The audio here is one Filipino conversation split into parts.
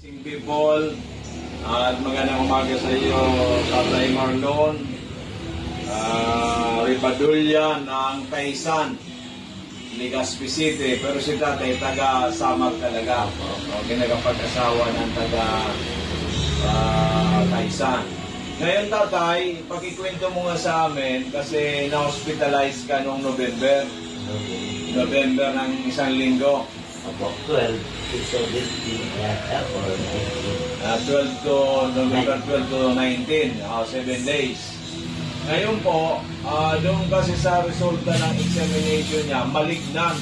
People, at magandang umaga sa iyo, Tatay Marlon, Ripadulya ng Taysan, Legazpi City, pero si Tatay taga Samar talaga, ginagapag-asawa ng taga Taysan. Ngayon Tatay, pakikwento mo nga sa amin kasi na-hospitalize ka noong November ng isang linggo. Opo, 12 to 17 yata or 19. November 12 to 19, 7 days. Ngayon po, doon kasi sa resulta ng examination niya, malignant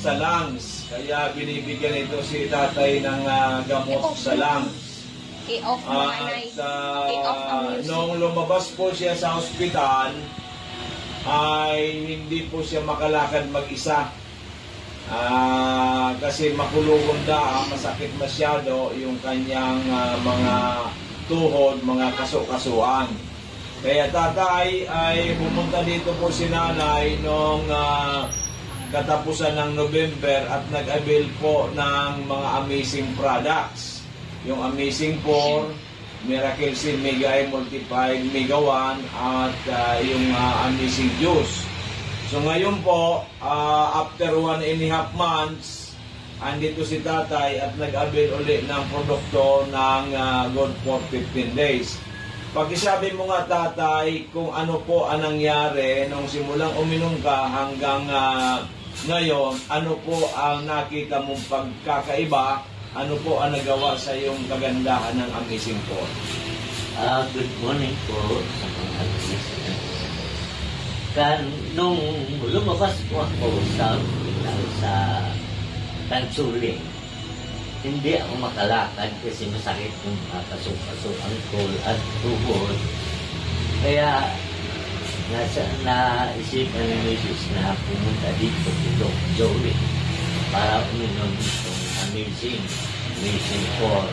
sa lungs. Kaya binibigyan ito si tatay ng gamot sa lungs. I-off mo, anay. I-off ang music. Nung lumabas po siya sa ospital, ay hindi po siya makalakad mag-isa. Kasi makulungan na, masakit masyado yung kanyang mga tuhod, mga kaso-kasuan. Kaya tatay ay pumunta dito po si nanay noong katapusan ng November at nag-avail po ng mga amazing products. Yung Amazing 4, Miracle Seed Mega I Multiplied Mega 1 at yung Amazing Juice. So ngayon po, after 1.5 months, andito si tatay at nag-avail ulit ng produkto ng good for 15 days. Pakisabi mo nga tatay kung ano po ang nangyari nung simulang uminom ka hanggang ngayon, ano po ang nakita mong pagkakaiba, ano po ang nagawa sa iyong kagandahan ng Amazing 4? Good morning po sa mga listeners. Nung lumabas po ako sa hospital sa Tansuling, hindi ako makalakad kasi masakit yung kaso-kaso, angkol at tuhod. Kaya naisipan ng misis na pumunta dito si Doc Joey para uminom itong Amazing 4.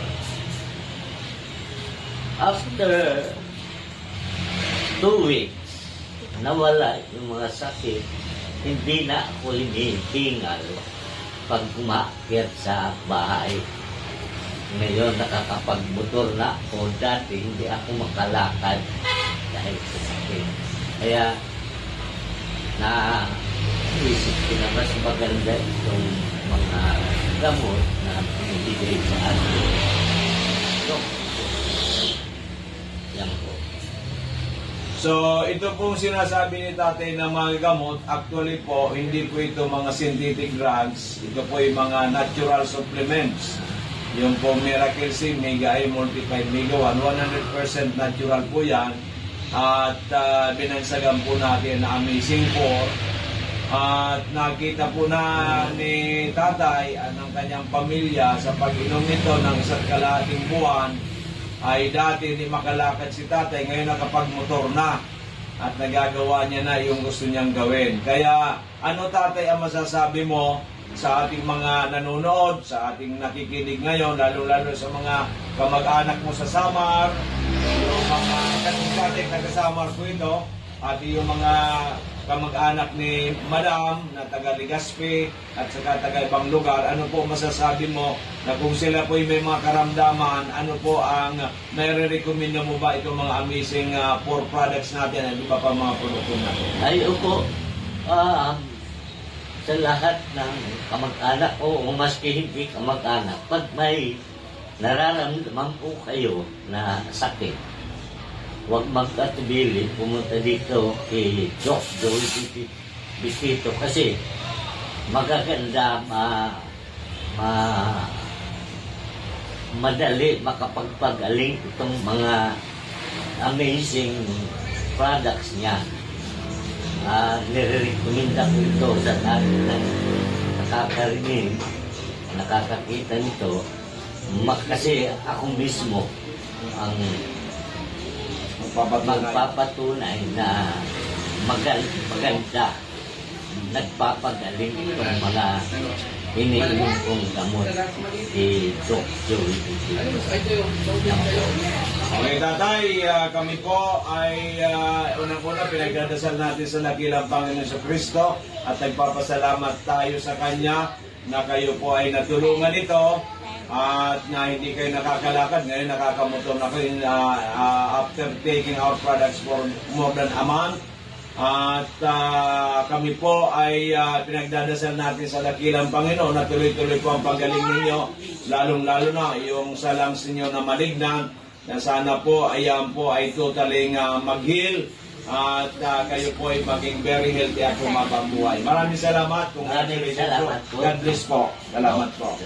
After 2 weeks, nawala yung mga sakit, hindi na ako hinihingal pag umakyat sa bahay. Ngayon nakakapagmotor na ako, dati hindi ako makalakad dahil sa sakit. Kaya naisip ko na mas maganda itong mga gamot na pinibigay sa akin. So, yan po. So, ito pong sinasabi ni tatay na mga gamot, actually po, hindi po ito mga synthetic drugs. Ito po yung mga natural supplements. Yung po Miracle Seed Mega I Multiplied Mega 1, 100% natural po yan. At binagsagan po natin na Amazing 4. At nakita po na ni tatay at ng kanyang pamilya sa pag-inom nito ng 1.5 buwan, ay dati hindi makalakad si tatay, ngayon nakapagmotor na at nagagawa niya na yung gusto niyang gawin. Kaya ano tatay ang masasabi mo sa ating mga nanonood, sa ating nakikinig ngayon, lalo-lalo sa mga kamag-anak mo sa Samar, yung mga tatay taga-Samar po ito, at yung mga kamag-anak ni Madam na taga Legazpi at saka taga ibang lugar, ano po masasabi mo na kung sila po may mga karamdaman, ano po ang nare-recommend mo ba itong mga Amazing 4 products natin at iba pa mga produkto natin? Ay, opo. Sa lahat ng kamag-anak o maski hindi kamag-anak, pag may nararamdaman po kayo na sakit, huwag magkatubili, pumunta dito kay Doc Joey Bitito kasi magaganda, madali makapagpagaling itong mga amazing products niya. Nire-recommenda ko ito sa lahat ng nakakarinig, nakakakita nito, kasi ako mismo ang magpapatunay na maganda, nagpapagaling itong mga iniinom kong gamot si Doc Joey. Okay, tatay, kami po ay unang-una pinagdadasal natin sa nakilang Panginoon sa Kristo at nagpapasalamat tayo sa Kanya na kayo po ay natulungan ito at na hindi kayo nakakalakad, ngayon nakakamotor na kayo after taking our products for more than a month. At kami po ay pinagdadasal natin sa dakilang Panginoon na tuloy-tuloy po ang paggaling ninyo, lalong-lalo na yung sa lungs ninyo na malignant, na sana po ayan po ay totally mag-heal at kayo po ay maging very healthy at humabang buhay. Maraming salamat. Maraming salamat po. God bless po. Salamat po.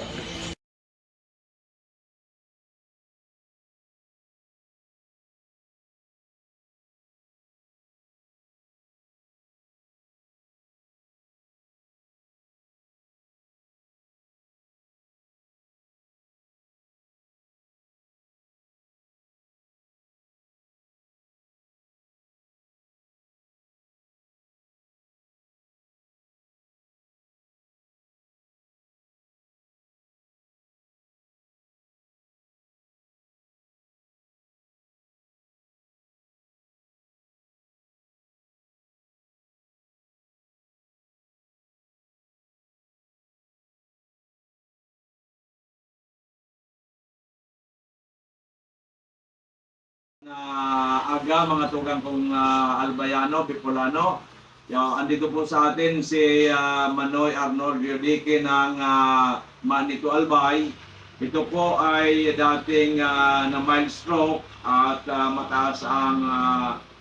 Aga mga tugang kong Albayano, Bicolano. Andito po sa atin si Manoy Arnold Yodike ng Manito Albay. Ito po ay dating na mild stroke at mataas ang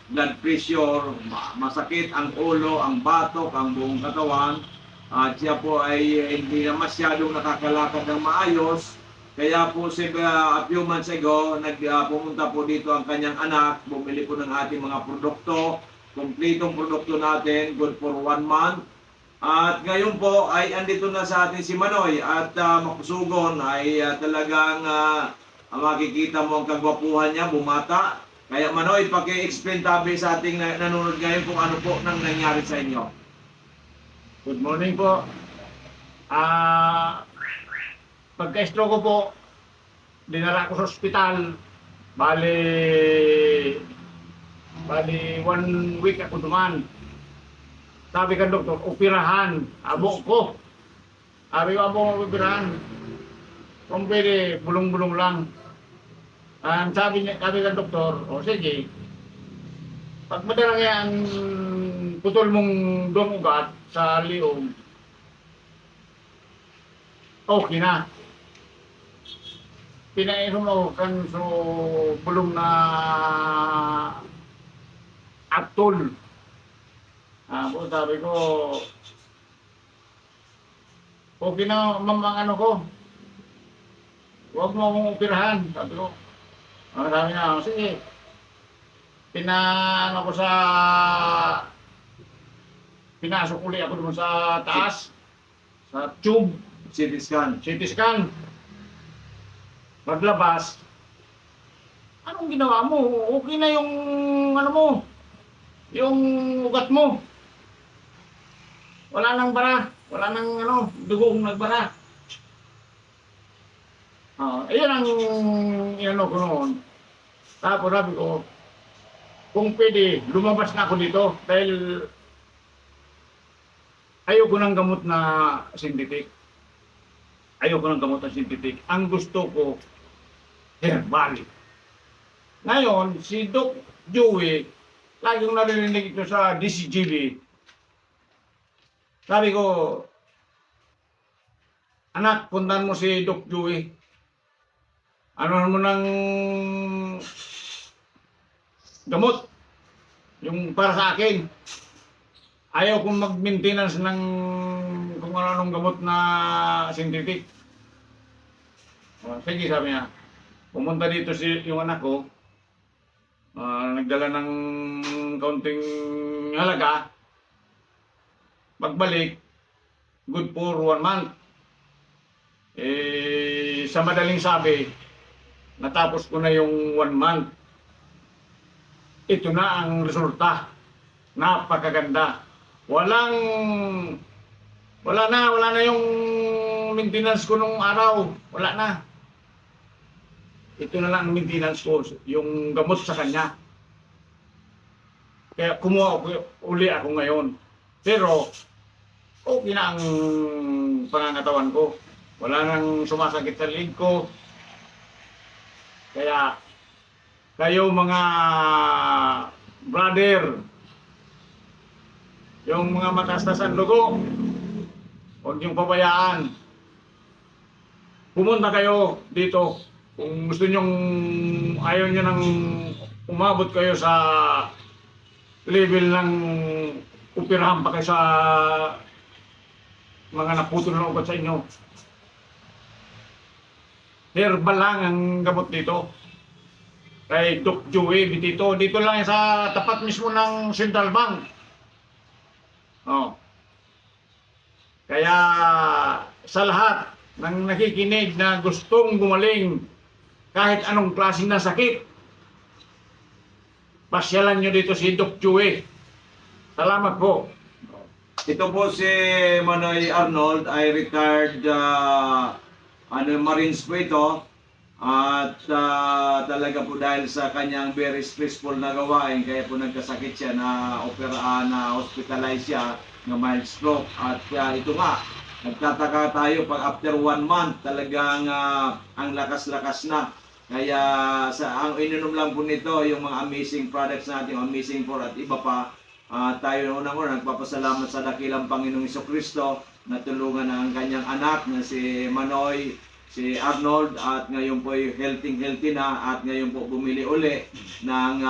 blood pressure, masakit ang ulo, ang batok, ang buong katawan. At siya po ay hindi na masyadong nakakalakad ng maayos. Kaya po a few months ago, pumunta po dito ang kanyang anak, bumili po ng ating mga produkto, kompletong produkto natin, good for 1 month. At ngayon po ay andito na sa atin si Manoy at makusugon ay talagang makikita mo ang kagwapuhan niya, bumata. Kaya Manoy, paki-explain tabi sa ating nanonood ngayon kung ano po nang nangyari sa inyo. Good morning po. Pagka-stroke ko po, dinala ko sa ospital. Bali 1 week ako duman. Sabi ka doktor, operahan. Abo ko. Sabi ko, abo operahan. Kung pwede, bulong-bulong lang. Sabi ka doktor, o sige, pag madalang yan, putol mong doong ugat sa liog, okay na. Pinainom ako kan so bulong na atol. Sabi ko, okay na mamang ano ko. Huwag mo akong operahan. Sabi ko, sabi na, sige. Pinasok uli ako doon sa taas. Sa tube. CT scan. CT scan. Paglabas, anong ginawa mo? Okay na yung ano mo, yung ugat mo. Wala nang bara, wala nang dugong nagbara. Ayan ang inano ko noon. Tapos sabi ko, kung pwede, lumabas na ako dito dahil ayoko ng gamot na synthetic. Ayoko ng gamot na synthetic. Ang gusto ko, herbal. Ngayon, si Doc Joey, laging narinig ito sa DCGB. Sabi ko, anak, puntan mo si Doc Joey. Ano mo ng gamot? Yung para sa akin. Ayaw kong mag-maintenance ng kung ano-anong gamot na synthetic. Sige, sabi niya. Pumunta dito yung anak ko. Nagdala ng kaunting halaga. Pagbalik, good for 1 month. Sa madaling sabi, natapos ko na yung 1 month. Ito na ang resulta. Napakaganda. Wala na yung maintenance ko nung araw. Wala na. Ito na lang ang maintenance ko, yung gamot sa kanya. Kaya kumuha uli ako ngayon. Pero, okay na ang pangangatawan ko. Wala nang sumasakit sa leg ko. Kaya, kayo mga brother, yung mga mataas ang dugo, huwag niyong pabayaan. Pumunta kayo dito. Kung gusto nyong, ayaw nyo nang umabot kayo sa level ng upirahan pa kayo sa mga naputol na ugat sa inyo. Herbal lang ang gamot dito. Kay Doc Joey Bitito. Dito lang yan sa tapat mismo ng Central Bank. Oh. Kaya sa lahat ng nakikinig na gustong gumaling kahit anong klase na sakit, pasyalan nyo dito si Doc Joey. Salamat po. Ito po si Manoy Arnold ay retired Marines po ito. At talaga po dahil sa kanyang very stressful na gawain, kaya po nagkasakit siya na hospitalize siya ng mild stroke. At ito nga, nagtataka tayo pag after 1 month talagang ang lakas-lakas na. Kaya ang ininom lang po nito yung mga amazing products natin, amazing for at iba pa. Tayo unang-una nagpapasalamat sa dakilang Panginoong Jesucristo na tulungan ang kanyang anak na si Manoy, si Arnold, at ngayon po healthy na at ngayon po bumili uli ng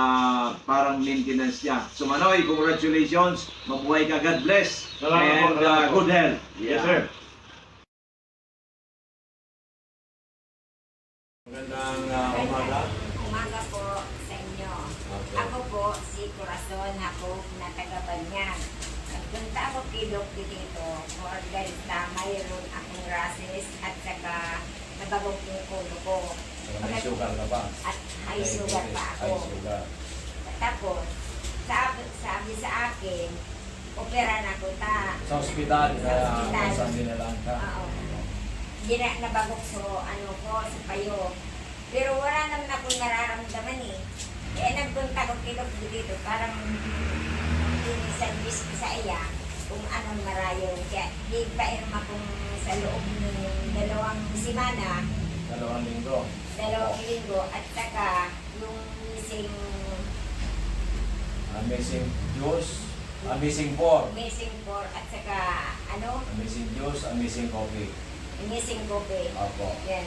parang maintenance niya. So Manoy, congratulations, mabuhay ka, God bless, Salamat and po. good health. Yes, sir. Magandang umaga. Umaga po sa inyo. Okay. Ako po si Corazon ako na taga-Banyag. Nagpunta ako kay Doc dito for dahil na mayroon akong rashes at saka nabagok yung ulo ko. May sugar ka ba? At high sugar pa ako. High sugar. Tapos, sabi sa akin, opera na ko ta. Sa ospital, Sa ospital. saan dinalang ka? Oo. Hindi na nabagok sa payo. Pero wala naman akong nararamdaman eh. Kaya nagpunta ko kay Doc dito, parang service ko sa iya kung anong marayo. Kaya di pairam akong sa loob ng 2 semana, 2 linggo. 2 linggo, at saka yung missing Amazing juice, amazing pork, at saka amazing juice, amazing coffee. missing coffee. Opo. Yan.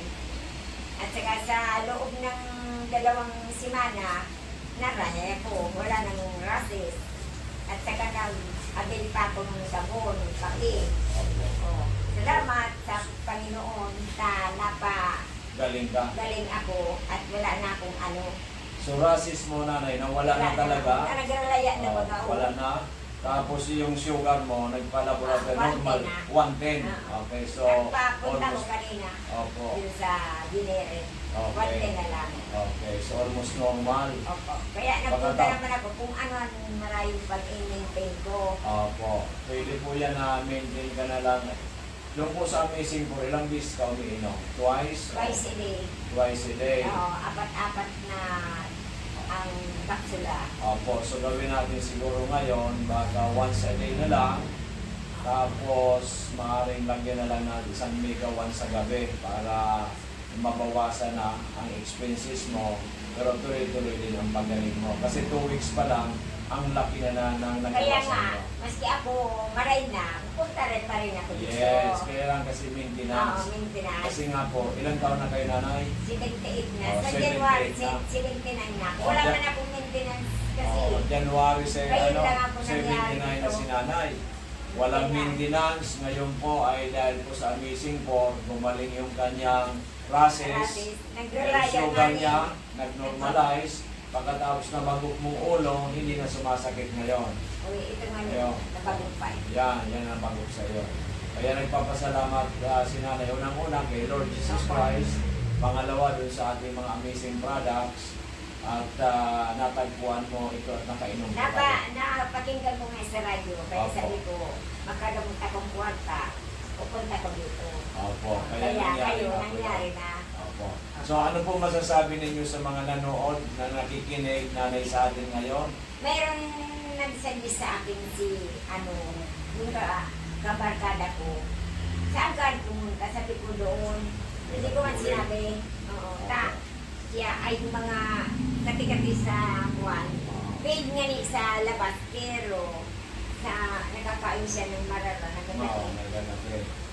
At saka sa loob ng 2 semana, naraya ko, wala nang rashes. At saka nag-abil pa ako ng sabon, pati. Oh. Salamat sa Panginoon na Galing ka. napagaling ako at wala na akong So rasis mo nanay, nawala na talaga. Na nagralaya na baga ako. Wala na. Tapos yung sugar mo, nagpalaboratory 110 normal, na. 110. Ah. Okay, so Nagpapunta ko almost, kanina opo. dun sa Binere. Okay. 110 na lang. Okay, so almost normal. Opo. Kaya nagpunta Pagkatapos- naman ako kung ano ang maraming pag-maintain ko. Opo. Pwede po yan na maintain ka na lang. Yung po sa amazing po, ilang beses ka umiinom? Twice? Twice a day. Twice a day. Oo, 4 na ang kapsula. Opo, so gawin natin siguro ngayon, baka once a day na lang. Tapos, maaaring lagyan na lang natin 1 mega once sa gabi para mabawasan na ang expenses mo. Pero tuloy-tuloy din ang pagaling mo. Kasi 2 weeks pa lang, ang laki na ng Kaya nagawasan nga, mo. maski ako maray na, pupunta rin pa rin ako dito. Yes, kaya lang kasi Oo, maintenance. maintenance. Kasi nga po, ilang taon na kayo nanay? 78 na. Oh, Sa 78 January, na. 79 na ako. Oh, Wala Jan- man akong maintenance kasi. Oh, January Ngayon lang ako 79 na nangyari si nanay. Walang Kaya nga. maintenance. Ngayon po ay dahil po sa amazing po, gumaling yung kanyang process. Gratis. Yung Nagralaya sugar na niya, nag-normalize. Pagkatapos na bagok mong ulo, hindi na sumasakit ngayon. Uy, ito nga Ayaw. nabagong pa. Yan ang bagok sa iyo. Kaya nagpapasalamat si nanay. Unang-una kay Lord Jesus Christ. Pangalawa dun sa ating mga amazing products. At natagpuan mo ito at nakainom ka tayo. Napakinggan ko nga sa radyo, kaya Opo. sabi ko, makagamot akong kwarta, pupunta ko dito. Opo, Kaya nangyari kayo, na po nangyari yan. na. Opo. So ano po masasabi ninyo sa mga nanood na nakikinig nanay sa atin ngayon? Mayroon nagsabi sa akin si, yung kabarkada ko, Saan ka pumunta? Sabi ko doon. Hindi ko man sinabi. Oo. Siya ay mga kati-kati sa buwan. Paid nga ni sa labas, pero sa nakakain siya ng marala na ganito.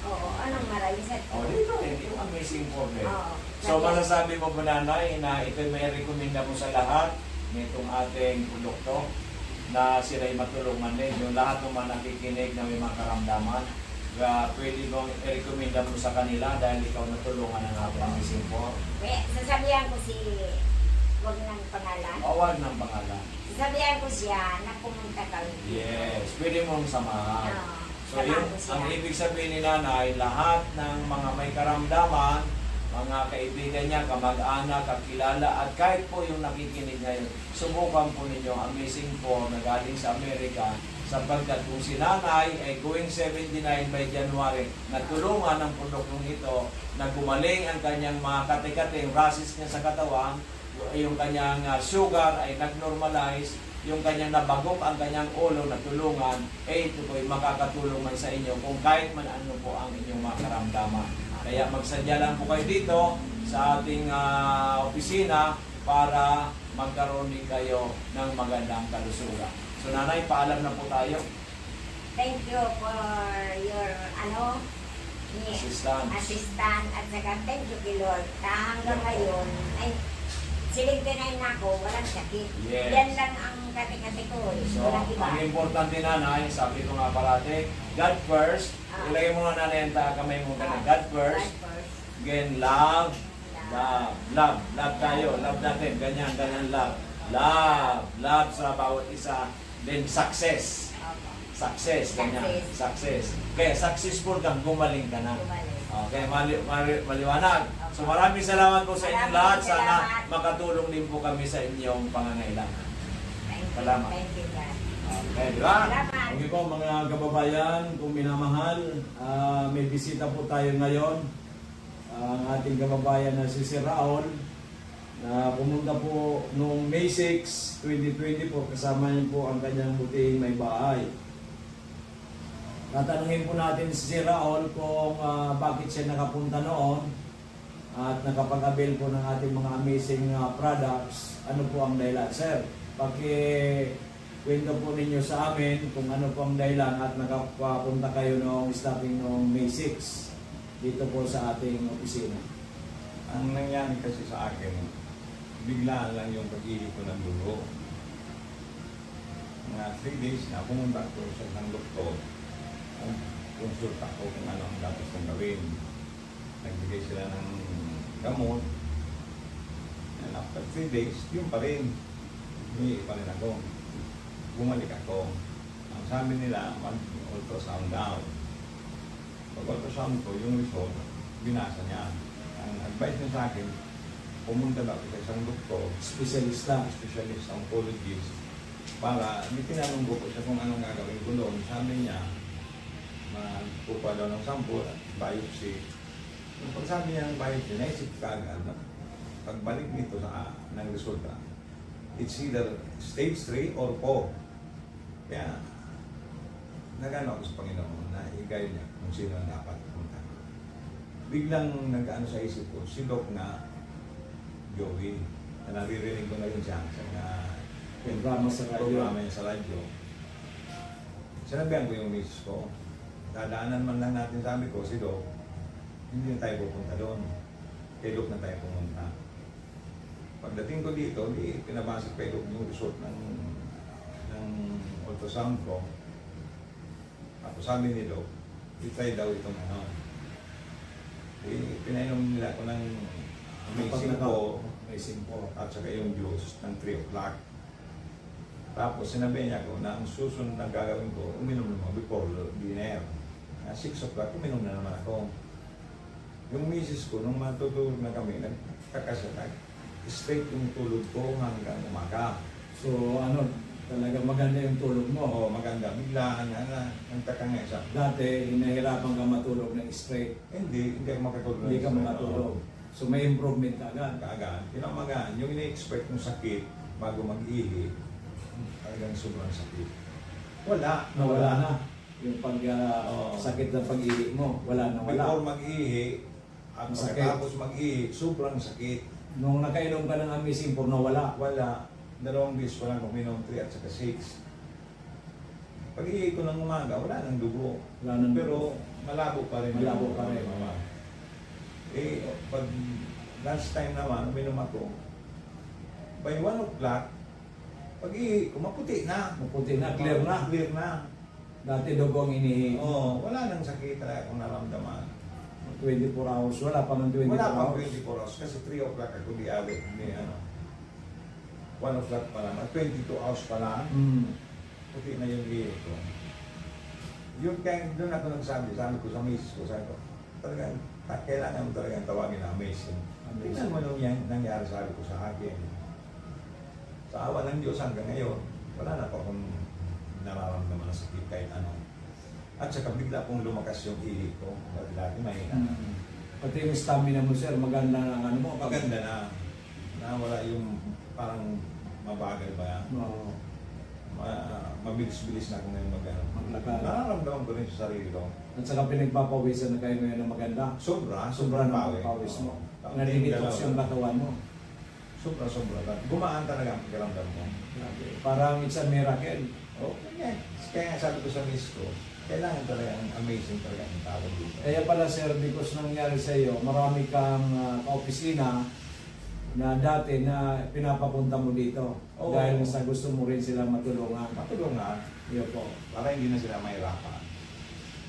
Oo, anong marala? Oh, dito yung amazing problem. Oo. So masasabi mo po nanay na ito may rekomenda mo sa lahat nitong ating produkto na sila'y matulungan din. Yung lahat ng mga nakikinig na may mga karamdaman, pwede mong i-recommenda mo sa kanila dahil ikaw natulungan ng ating amazing po. Sasabihan ko si, wag ng pangalan. Awag ng pangalan. Sasabihan ko siya na pumunta kami. Yes, pwede mong samahan. Oo. So yun, ang ibig sabihin ni nanay, lahat ng mga may karamdaman, mga kaibigan niya, kamag-anak, kakilala, at kahit po yung nakikinig ngayon, subukan po ninyo ang amazing po na galing sa Amerika, sapagkat kung si nanay ay going 79 by January, natulungan ng produktong ito na gumaling ang kanyang mga kati-kating rashes niya sa katawan, yung kanyang sugar ay nag-normalize, yung kanyang nabagok ang kanyang ulo na tulungan, ito po ay makakatulong man sa inyo kung kahit man ano po ang inyong mga karamdaman. Kaya magsadya lang po kayo dito sa ating opisina para magkaroon din kayo ng magandang kalusugan. So nanay, paalam na po tayo. Thank you for your assistant at saka thank you kay Lord. Hanggang ngayon, ay, 79 na ako, walang sakit. Yes. Yan lang ang kati-kati ko. So, Walang iba. ang importante nanay, sabi ko nga parate, God first. Ilagay mo nga nanay ang kamay mo ganun. God first. God first. Again, love. Love tayo. Love natin. Ganyan, love. Love sa bawat isa. Then success. Success, ganyan. Success. Kaya successful kang gumaling ka na. Okay, maliwanag. So maraming salamat po sa inyong lahat. Sana makatulong din po kami sa inyong pangangailangan. Salamat. Thank you, God. Okay, di ba? Salamat. Okay po mga kababayan, kung minamahal, may bisita po tayo ngayon. Ang ating kababayan na si Sir Raul, na pumunta po noong May 6, 2020 po, kasama niyo po ang kanyang buting may bahay. Tatanungin po natin si Sir Raul kung bakit siya nakapunta noon at nakapag-avail po ng ating mga amazing products. Ano po ang dahilan? Sir, kwento po ninyo sa amin kung ano po ang dahilan at nakapunta kayo noong starting noong May 6 dito po sa ating opisina. Ang nangyari kasi sa akin, biglaan lang yung pag-ihip ko ng dugo. Mga 3 days na pumunta ko sa isang doktor. Konsulta ko kung ano ang dapat kong gawin. Nagbigay sila ng gamot. And after 3 days, yun pa rin. Humingi pa rin ako. Bumalik ako. Ang sabi nila, mag-ultrasound daw. Pag-ultrasound ko, yung result, binasa niya. Ang advice niya sa akin, pumunta daw sa isang doktor, specialist, oncologist, para tinanong ko siya kung anong gagawin ko doon. Sabi niya, magpupa daw ng sample at biopsy. Yung pagsabi niya ng biopsy, naisip ka agad na pagbalik nito ng resulta, it's either stage 3 or 4. Kaya, nagano ako sa Panginoon na i-guide niya kung sino ang dapat pumunta. Biglang nag-ano sa isip ko, si Doc na Joey, na naririnig ko na yun siya sa mga programa niya sa radyo. Sinabihan ko yung misis ko, dadaanan man lang natin, sabi ko, si Doc, hindi na tayo pupunta doon. Kay Doc na tayo pumunta. Pagdating ko dito, pinabasa kay Doc yung result ng ultrasound ko. Tapos sabi ni Doc, i-try daw itong ano. Pinainom nila ko ng amazing po at saka yung juice ng 3 o'clock. Tapos sinabi niya ko na ang susunod na gagawin ko, uminom naman before dinner. 6 o'clock, uminom na naman ako. Yung misis ko, nung matutulog na kami, nagkakasatag. Straight yung tulog ko hanggang umaga. So talaga maganda yung tulog mo. Oo, maganda. Biglaan nga nagtakanga siya. Dati, hinahirapan ka matulog ng straight. Hindi ako makatulog. Hindi ka makatulog. So may improvement ka agad. Kaagad. Kinamagaan, yung ina-expect ng sakit bago mag-ihi, talagang sobrang sakit. Nawala na. Yung pag Oo. sakit ng pag-ihi mo, wala na wala. Before mag-ihi, at Masakit. pagkatapos mag-ihi, sobrang sakit. Nung nakainom ka ng Amazing 4 nawala. Wala. 2 beses ko lang uminom, 3 at saka 6. Pag-ihi ko ng umaga, wala nang dugo. Wala nang Pero malabo pa rin. Malabo pa rin. Eh, pag last time naman, uminom ako, by 1 o'clock, pag-ihi ko, maputi na. Maputi na, clear na. Clear na. Dati dugo ang inihi. Oo, wala nang sakit talaga akong naramdaman. 24 hours. Wala pa ng 24 Wala pang hours. 24 hours kasi 3 o'clock ako di awit. Hindi ano. 1 o'clock pa lang. 22 hours pa lang. Puti na yung ihi ko. Yun kaya doon ako nagsabi, sabi ko sa misis ko, sabi ko, talagang kailangan mo talagang tawagin na amazing. Tingnan mo nung yan, nangyari sabi ko sa akin. Sa awa ng Diyos hanggang ngayon, wala na pa akong nararamdaman na sakit kahit ano. At saka bigla pong lumakas yung ihi ko. Dati mahina na. Pati yung stamina mo, sir, maganda na ang ano mo. Maganda na. Nawala yung parang mabagal ba yan. Oo. Mabilis-bilis na ako ngayon Maglakad. Nararamdaman ko rin sa sarili ko. At saka pinagpapawisan na kayo ngayon ng maganda. Sobra Sobrang pawi. pawis mo. Oo. Nalilitox yung katawan mo. Sobra. Gumaan talaga ang pakiramdam mo. Grabe. Parang it's a miracle. Oh, kaya nga sabi ko sa miss ko, kailangan talaga ang amazing talaga ang tawag dito. Kaya pala, sir, because nangyari sa iyo, marami kang kaopisina na dati na pinapapunta mo dito. Oo. Dahil sa gusto mo rin silang matulungan. Matulungan, Iyo po. para hindi na sila mahirapan.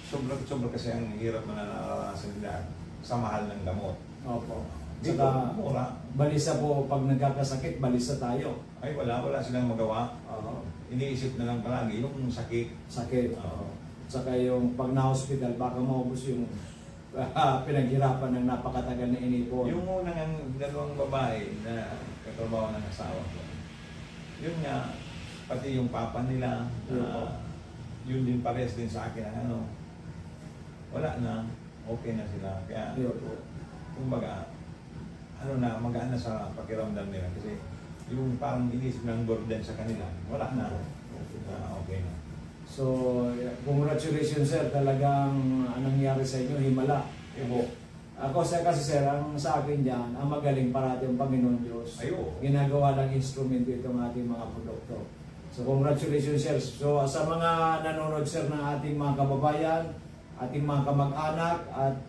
Sobra kasi ang hirap na nararanasan nila sa mahal ng gamot. Opo. Dito, Saka, mura. balisa po, pag nagkakasakit, balisa tayo. Ay wala silang magawa. Oo. Iniisip na lang palagi yung sakit. Sakit. Oo. Saka yung pag na-hospital, baka maubos yung pinaghirapan ng napakatagal na inipon. Yung unang ang dalawang babae na katrabaho ng asawa ko, yun nga, pati yung papa nila, yun din pares din sa akin ang ano, wala na, okay na sila. Kaya, Iyo po. kumbaga, ano na, magaan na sa pakiramdam nila kasi yung parang inisip ng burden sa kanila, wala na. Okay na. So, congratulations, sir. Talagang anong nangyari sa inyo, himala. Ibo. Ako kasi sir, ang sa akin dyan, ang magaling parati ang Panginoon Diyos. Ayo. Ginagawa ng instrumento itong ating mga produkto. So congratulations, sir. So sa mga nanonood, sir, ng ating mga kababayan, ating mga kamag-anak, at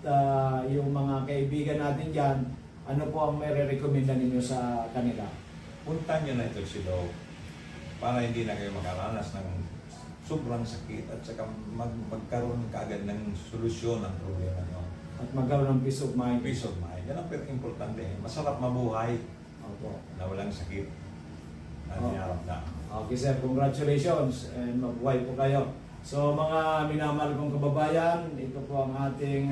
yung mga kaibigan natin dyan, ano po ang may re-recommenda ninyo sa kanila? Punta nyo na ito si Doc para hindi na kayo makaranas ng sobrang sakit at saka magkaroon kaagad ng solusyon ng problema nyo. At magkaroon ng peace of mind. Peace of mind. Yan ang importante. Masarap mabuhay Opo. na walang sakit na Oh. niyaramdam. Okay, sir, congratulations and mabuhay po kayo. So mga minamahal kong kababayan, ito po ang ating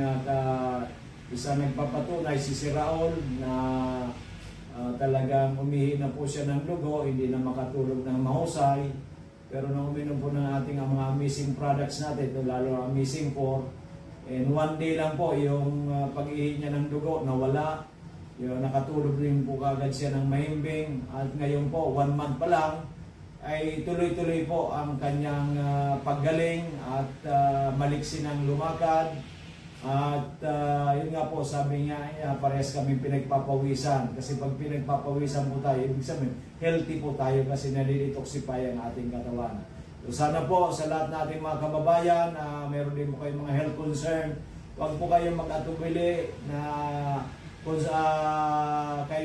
isa nagpapatunay, si Sir Raul, na talagang umihi na po siya ng dugo, hindi na makatulog ng mahusay. Pero nung uminom po ng ating mga amazing products natin, ito lalo ang Amazing 4, and one day lang po yung pag-ihi niya ng dugo nawala. Yung nakatulog rin po kagad siya ng mahimbing, at ngayon po 1 month pa lang ay tuloy-tuloy po ang kanyang paggaling at maliksin ang lumakad. At yun nga po, sabi niya, parehas kami pinagpapawisan. Kasi pag pinagpapawisan po tayo, ibig sabihin, healthy po tayo kasi nalilitoxify ang ating katawan. So sana po sa lahat nating mga kababayan, meron din po kayong mga health concern, huwag po kayong mag-atubili na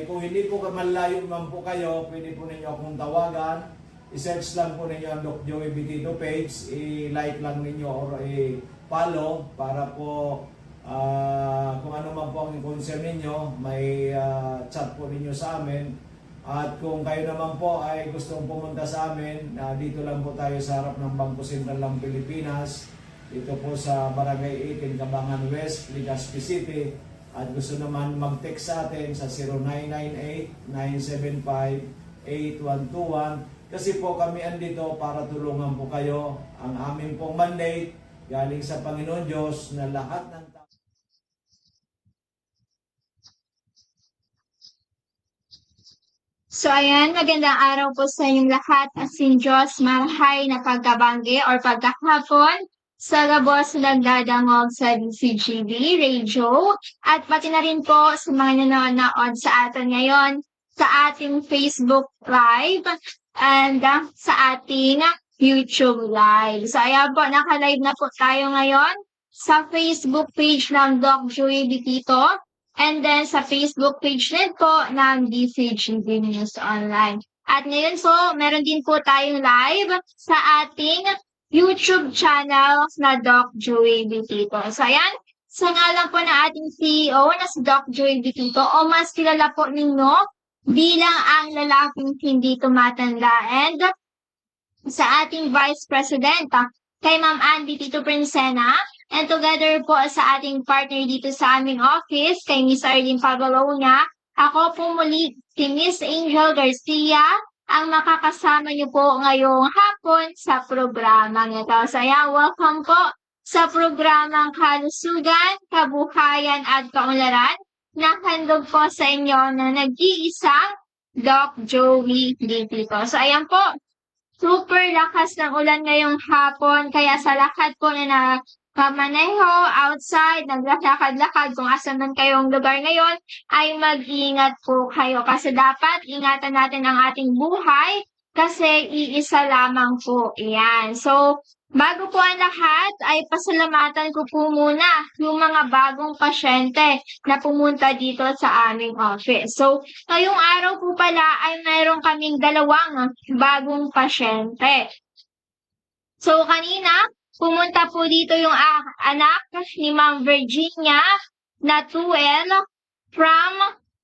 kung hindi po malayo man po kayo, pwede po ninyo akong tawagan. I-search lang po ninyo ang Doc Joey Bitito page, i-like lang ninyo or i-follow para po kung ano man po ang concern ninyo, may chat po ninyo sa amin. At kung kayo naman po ay gustong pumunta sa amin, dito lang po tayo sa harap ng Bangko Sentral ng Pilipinas, dito po sa Barangay 18, Cabangan West, Legazpi City. At gusto naman mag-text sa atin sa 0998-975-8121 kasi po kami andito para tulungan po kayo. Ang aming pong mandate galing sa Panginoon Diyos na lahat ng tao. So ayan, magandang araw po sa inyong lahat. Asin Diyos, marahay na pagkabanggi or pagkahapon sa labos nagdadangog sa DCGB Radio at pati na rin po sa mga nanonood sa atin ngayon sa ating Facebook Live and sa ating YouTube Live. So ayan po, naka-live na po tayo ngayon sa Facebook page ng Doc Joey Bitito and then sa Facebook page din po ng DCGB News Online. At ngayon po, meron din po tayong live sa ating YouTube channel na Doc Joey Bitito. So ayan, sa ngalan po ng ating CEO na si Doc Joey Bitito o mas kilala po ninyo bilang ang lalaking hindi tumatanda and sa ating Vice President kay Ma'am Andy Tito Princena and together po sa ating partner dito sa aming office kay Miss Arlene Pavalonia, ako po muli si Miss Angel Garcia ang makakasama niyo po ngayong hapon sa programang ito. So ayan, welcome po sa programang Kalusugan, Kabuhayan at Kaunlaran na handog po sa inyo na nag-iisang Doc Joey Bitito. So ayan po, super lakas ng ulan ngayong hapon kaya sa lahat po na pamaneho, outside, naglalakad-lakad kung asan man kayong lugar ngayon, ay mag-ingat po kayo. Kasi dapat ingatan natin ang ating buhay kasi iisa lamang po. Iyan. So, bago po ang lahat, ay pasalamatan ko po muna yung mga bagong pasyente na pumunta dito sa aming office. So, ngayong araw po pala ay mayroon kaming dalawang bagong pasyente. So, kanina, pumunta po dito yung anak ni Ma'am Virginia na 12 from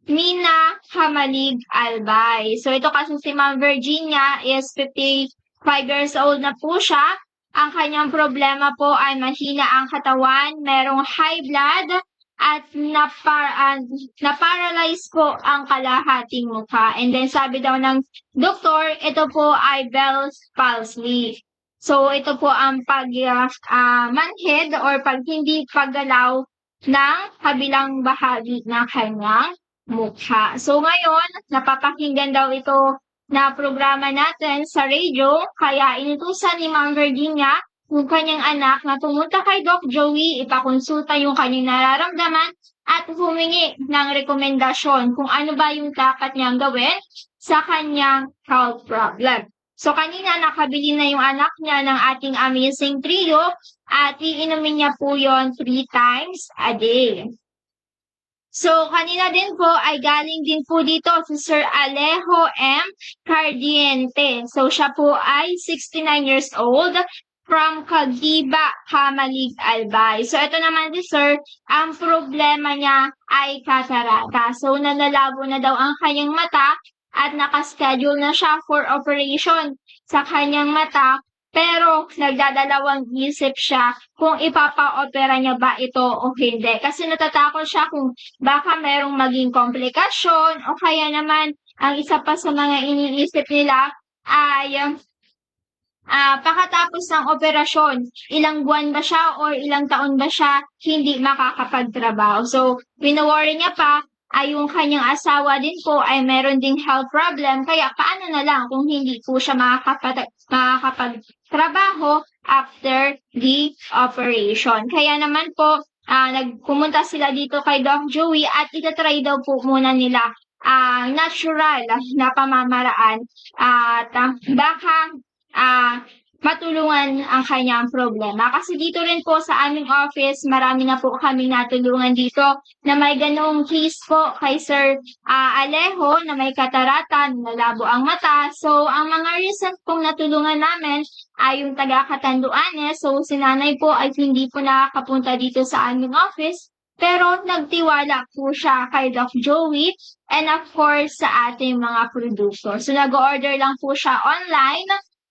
Mina Hamalig Albay. So ito kasi si Ma'am Virginia is 55 years old na po siya. Ang kanyang problema po ay mahina ang katawan, merong high blood at na-paralyze po ang kalahating mukha. And then sabi daw ng doktor, ito po ay Bell's palsy. So, ito po ang manhid or hindi paggalaw ng kabilang bahagi ng kanyang mukha. So, ngayon, napapakinggan daw ito na programa natin sa radio, kaya inutusan ni Ma'am Virginia yung kanyang anak na pumunta kay Doc Joey, ipakonsulta yung kanyang nararamdaman at humingi ng rekomendasyon kung ano ba yung dapat niyang gawin sa kanyang health problem. So, kanina nakabili na yung anak niya ng ating amazing trio at iinumin niya po yon 3 times a day. So, kanina din po ay galing din po dito si Sir Alejo M. Cardiente. So, siya po ay 69 years old from Cagiba, Hamalig, Albay. So, ito naman si Sir, ang problema niya ay katarata. So, nanlalabo na daw ang kanyang mata at nakaschedule na siya for operation sa kanyang mata, pero nagdadalawang isip siya kung ipapa-opera niya ba ito o hindi. Kasi natatakot siya kung baka merong maging komplikasyon o kaya naman ang isa pa sa mga iniisip nila ay pakatapos ng operasyon, ilang buwan ba siya or ilang taon ba siya hindi makakapagtrabaho. So, wino-worry niya pa ay yung kanyang asawa din po ay meron ding health problem, kaya paano na lang kung hindi po siya makakapagtrabaho after the operation. Kaya naman po, nagpumunta sila dito kay Doc Joey at itatry daw po muna nila natural na pamamaraan at baka matulungan ang kanyang problema. Kasi dito rin po sa aming office, marami na po kami natulungan dito na may ganong case po kay Sir Alejo na may katarata, nalabo ang mata. So, ang mga recent pong natulungan namin ay yung taga-Catanduanes. So, si nanay po ay hindi po nakakapunta dito sa aming office. Pero nagtiwala po siya kay Doc Joey and of course sa ating mga produkto. So, nag-order lang po siya online.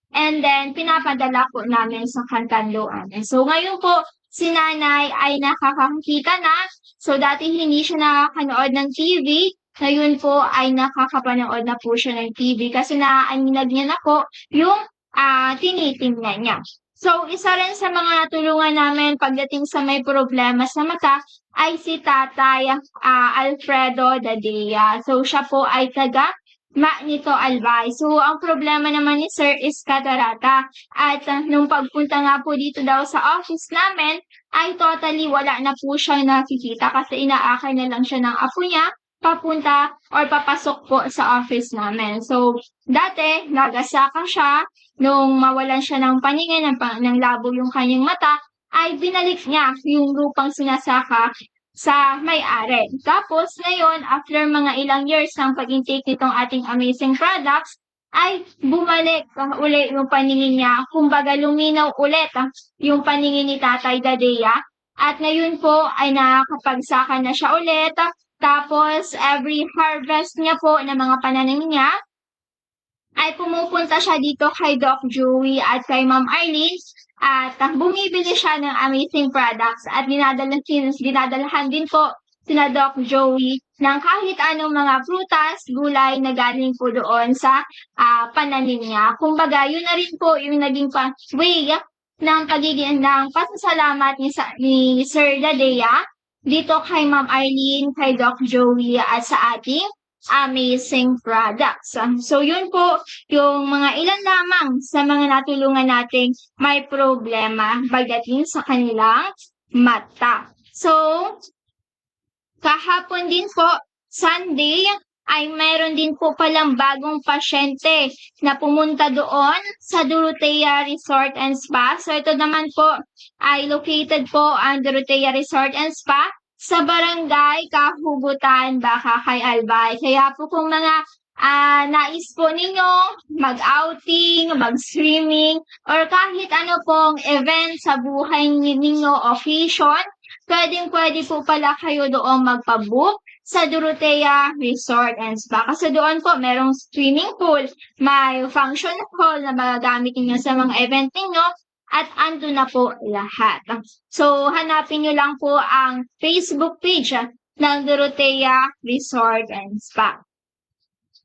And then, pinapadala po namin sa Catanduanes. So, ngayon po, si nanay ay nakakakita na. So, dati hindi siya nakakanood ng TV. Ngayon po ay nakakapanood na po siya ng TV kasi naaaninag niya na po yung tinitingnan niya. So, isa rin sa mga natulungan namin pagdating sa may problema sa mata ay si Tatay Alfredo Dadea. So, siya po ay taga Manito Albay. So, ang problema naman ni Sir is katarata. At nung pagpunta nga po dito daw sa office namin, ay totally wala na po siyang nakikita kasi inaakay na lang siya ng apo niya papunta or papasok po sa office namin. So, dati, nagasaka siya, nung mawalan siya ng paningin, ng labo yung kanyang mata, ay binalik niya yung lupang sinasaka sa may-ari. Tapos, ngayon, after mga ilang years ng pag-intake nitong ating amazing products, ay bumalik uli yung paningin niya. Kumbaga, luminaw ulit yung paningin ni Tatay Dadea. At ngayon po ay nakakapagsaka na siya ulit. Tapos, every harvest niya po ng mga pananim niya, ay pumupunta siya dito kay Doc Joey at kay Ma'am Arlene at bumibili siya ng amazing products at dinadalhan din po sina Doc Joey ng kahit anong mga prutas, gulay na galing po doon sa pananim niya. Kumbaga, yun na rin po yung naging way ng pagiging ng pasasalamat ni Sir Dadea dito kay Ma'am Arlene, kay Doc Joey at sa ating amazing products. So, yun po yung mga ilan lamang sa mga natulungan nating may problema pagdating sa kanilang mata. So, kahapon din po, Sunday, ay mayroon din po palang bagong pasyente na pumunta doon sa Dorotea Resort and Spa. So, ito naman po ay located po ang Dorotea Resort and Spa sa Barangay Kahugutan, Bakakay, Albay. Kaya po kung mga nais po ninyo mag-outing, mag-swimming, or kahit ano pong event sa buhay ninyo, occasion, pwedeng-pwede po pala kayo doon magpabook sa Dorotea Resort and Spa. Kasi doon po merong swimming pool, may function hall na magagamit ninyo sa mga event ninyo, at ando na po lahat. So, hanapin nyo lang po ang Facebook page ng Dorotea Resort and Spa.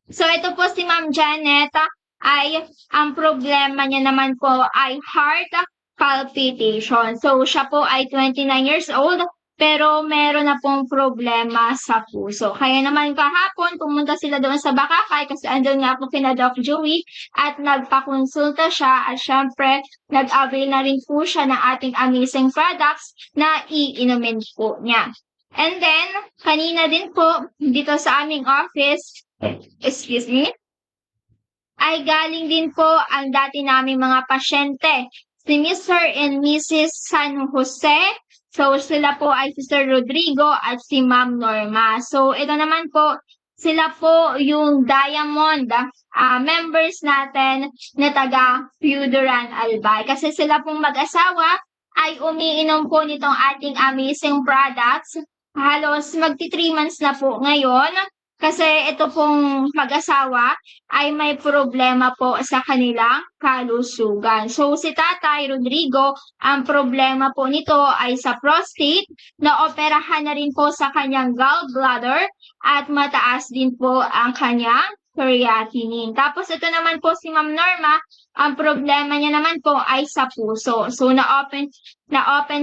So, ito po si Ma'am Janet ay ang problema niya naman po ay heart palpitation. So, siya po ay 29 years old pero meron na pong problema sa puso. Kaya naman kahapon, pumunta sila doon sa Bakakay kasi andun nga po kina Doc Joey at nagpakonsulta siya at syempre nag-avail na rin po siya ng ating amazing products na iinumin po niya. And then, kanina din po dito sa aming office, excuse me, ay galing din po ang dati naming mga pasyente, si Mr. and Mrs. San Jose. So, sila po ay si Sir Rodrigo at si Ma'am Norma. So, ito naman po, sila po yung Diamond members natin na taga Puduran Albay. Kasi sila pong mag-asawa ay umiinom po nitong ating amazing products. Halos magti 3 months na po ngayon. Kasi ito pong mag-asawa ay may problema po sa kanilang kalusugan. So, si Tatay Rodrigo, ang problema po nito ay sa prostate, na operahan na rin po sa kanyang gallbladder at mataas din po ang kanyang creatinine. Tapos ito naman po si Ma'am Norma, ang problema niya naman po ay sa puso. So, na-open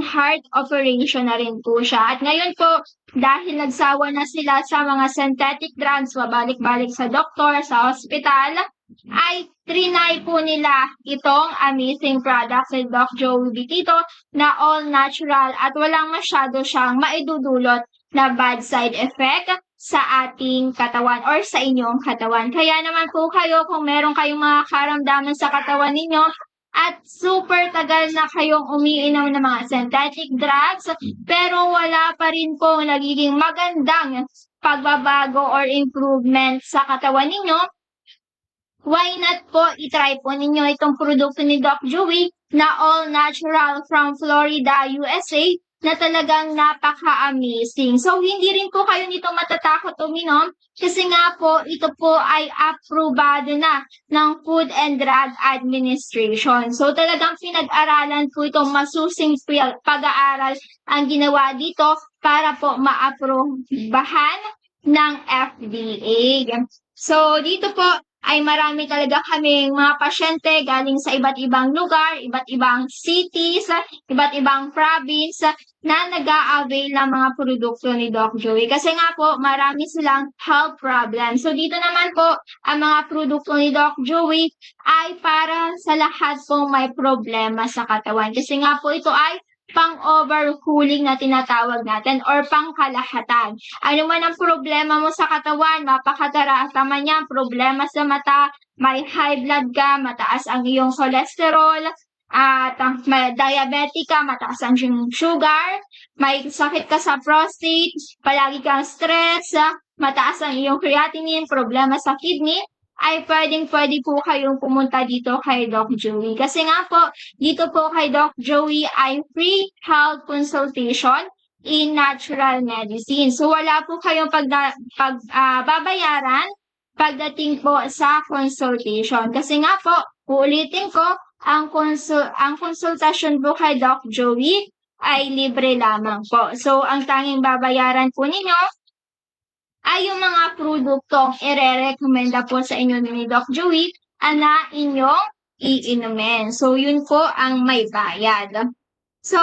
heart operation na rin po siya. At ngayon po, dahil nagsawa na sila sa mga synthetic drugs, mabalik-balik sa doktor, sa hospital, ay trinay po nila itong amazing products ni Doc Joey Bitito na all natural at walang masyado siyang maidudulot na bad side effect sa ating katawan or sa inyong katawan. Kaya naman po kayo, kung meron kayong mga karamdaman sa katawan ninyo at super tagal na kayong umiinom ng mga synthetic drugs, pero wala pa rin po nagiging magandang pagbabago or improvement sa katawan ninyo, why not po itry po ninyo itong produkto ni Doc Joey na all natural from Florida, USA, na talagang napaka-amazing. So, hindi rin po kayo nito matatakot uminom kasi nga po, ito po ay aprobado na ng Food and Drug Administration. So, talagang pinag-aralan po itong masusing pag-aaral ang ginawa dito para po ma-aprobahan ng FDA. So, dito po, ay marami talaga kaming mga pasyente galing sa iba't ibang lugar, iba't ibang cities, iba't ibang province na nag-a-avail ng mga produkto ni Doc Joey. Kasi nga po, marami silang health problems. So dito naman po, ang mga produkto ni Doc Joey ay para sa lahat pong may problema sa katawan. Kasi nga po ito ay pang-overhauling na tinatawag natin or pangkalahatan. Ano man ang problema mo sa katawan, mapakataas naman yan, problema sa mata, may high blood ka, mataas ang iyong cholesterol, at may diabetic ka, mataas ang iyong sugar, may sakit ka sa prostate, palagi kang stress, mataas ang iyong creatinine, problema sa kidney, ay pwedeng-pwede po kayong pumunta dito kay Doc Joey. Kasi nga po, dito po kay Doc Joey ay free health consultation in natural medicine. So wala po kayong babayaran pagdating po sa consultation. Kasi nga po, uulitin ko, ang konsultasyon po kay Doc Joey ay libre lamang po. So ang tanging babayaran po ninyo ay yung mga produktong ire-recommenda po sa inyo ni Doc Joey na inyong iinumin. So, yun po ang may bayad. So,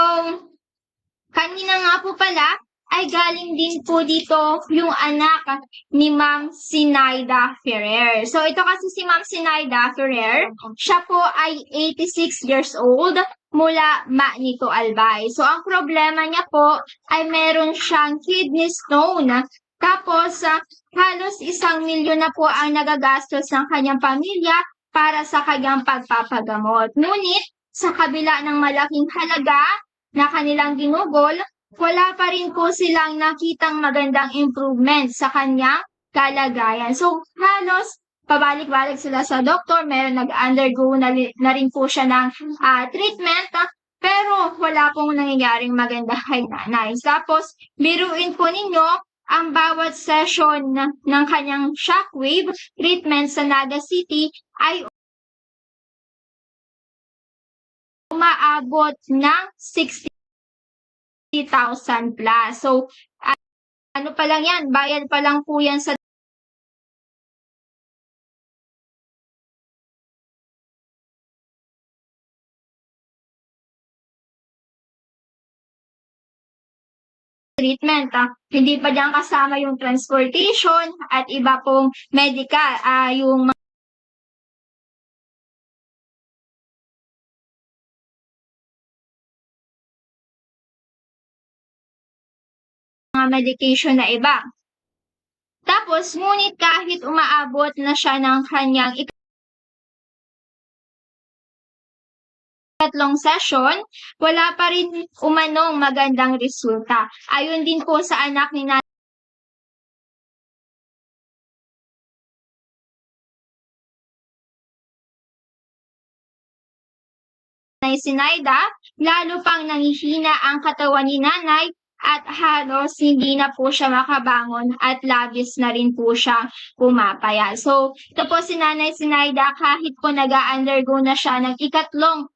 kanina nga po pala, ay galing din po dito yung anak ni Ma'am Sinaida Ferrer. So, ito kasi si Ma'am Sinaida Ferrer, siya po ay 86 years old mula Manito, Albay. So, ang problema niya po ay meron siyang kidney stone. Tapos, halos 1 milyon na po ang nagagastos ng kanyang pamilya para sa kanyang pagpapagamot. Ngunit, sa kabila ng malaking halaga na kanilang ginugol, wala pa rin po silang nakitang magandang improvement sa kanyang kalagayan. So, halos pabalik-balik sila sa doktor, meron nag-undergo na rin po siya ng treatment, pero wala pong nangyayaring maganda kay nanay. Tapos, biruin po ninyo, ang bawat session ng kanyang shockwave treatment sa Naga City ay umaabot ng 60,000 plus. So, ano pa lang yan, bayad pa lang po yan sa treatment. Hindi pa diyan kasama yung transportation at iba pong medical, yung mga medication na iba. Tapos, ngunit kahit umaabot na siya ng kanyang ikatlong session, wala pa rin umanong magandang resulta. Ayon din po sa anak ni Nanay Sinaida, lalo pang nanghihina ang katawan ni nanay at halos hindi na po siya makabangon at labis na rin po siya pumapayat. So, ito po si Nanay Sinaida, kahit po nag-undergo na siya ng ikatlong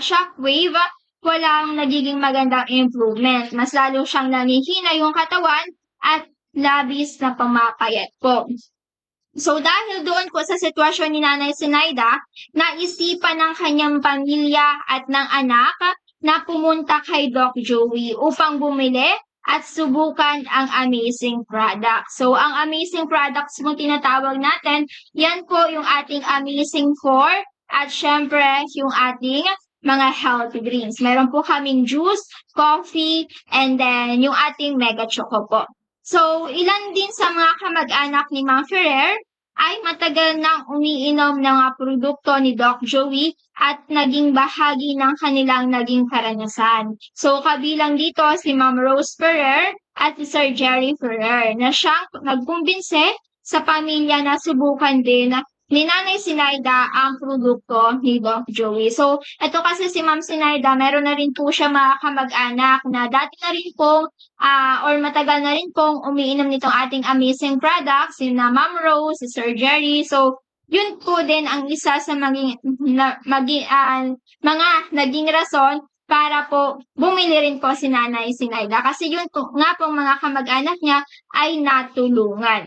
shockwave, walang nagiging magandang improvement. Mas lalo siyang nanghihina yung katawan at labis na pumapayat po. So dahil doon po sa sitwasyon ni Nanay Sinaida, naisipan ng kanyang pamilya at ng anak na pumunta kay Doc Joey upang bumili at subukan ang amazing product. So ang amazing products mo tinatawag natin, yan po yung ating amazing 4 at syempre yung ating mga healthy drinks. Meron po kaming juice, coffee, and then yung ating mega choco po. So, ilan din sa mga kamag-anak ni Ma'am Ferrer ay matagal nang umiinom ng mga produkto ni Doc Joey at naging bahagi ng kanilang naging karanasan. So, kabilang dito si Ma'am Rose Ferrer at si Sir Jerry Ferrer na siyang nagkumbinse sa pamilya na subukan din ni Nanay Sinaida ang produkto ni Doc Joey. So, ito kasi si Ma'am Sinaida, meron na rin po siya mga kamag-anak na dati na rin pong or matagal na rin pong umiinom nitong ating amazing products, si na Ma'am Rose, si Sir Jerry. So, yun po din ang isa sa mga naging rason para po bumili rin po si Nanay Sinaida. Kasi yun po, nga pong mga kamag-anak niya ay natulungan.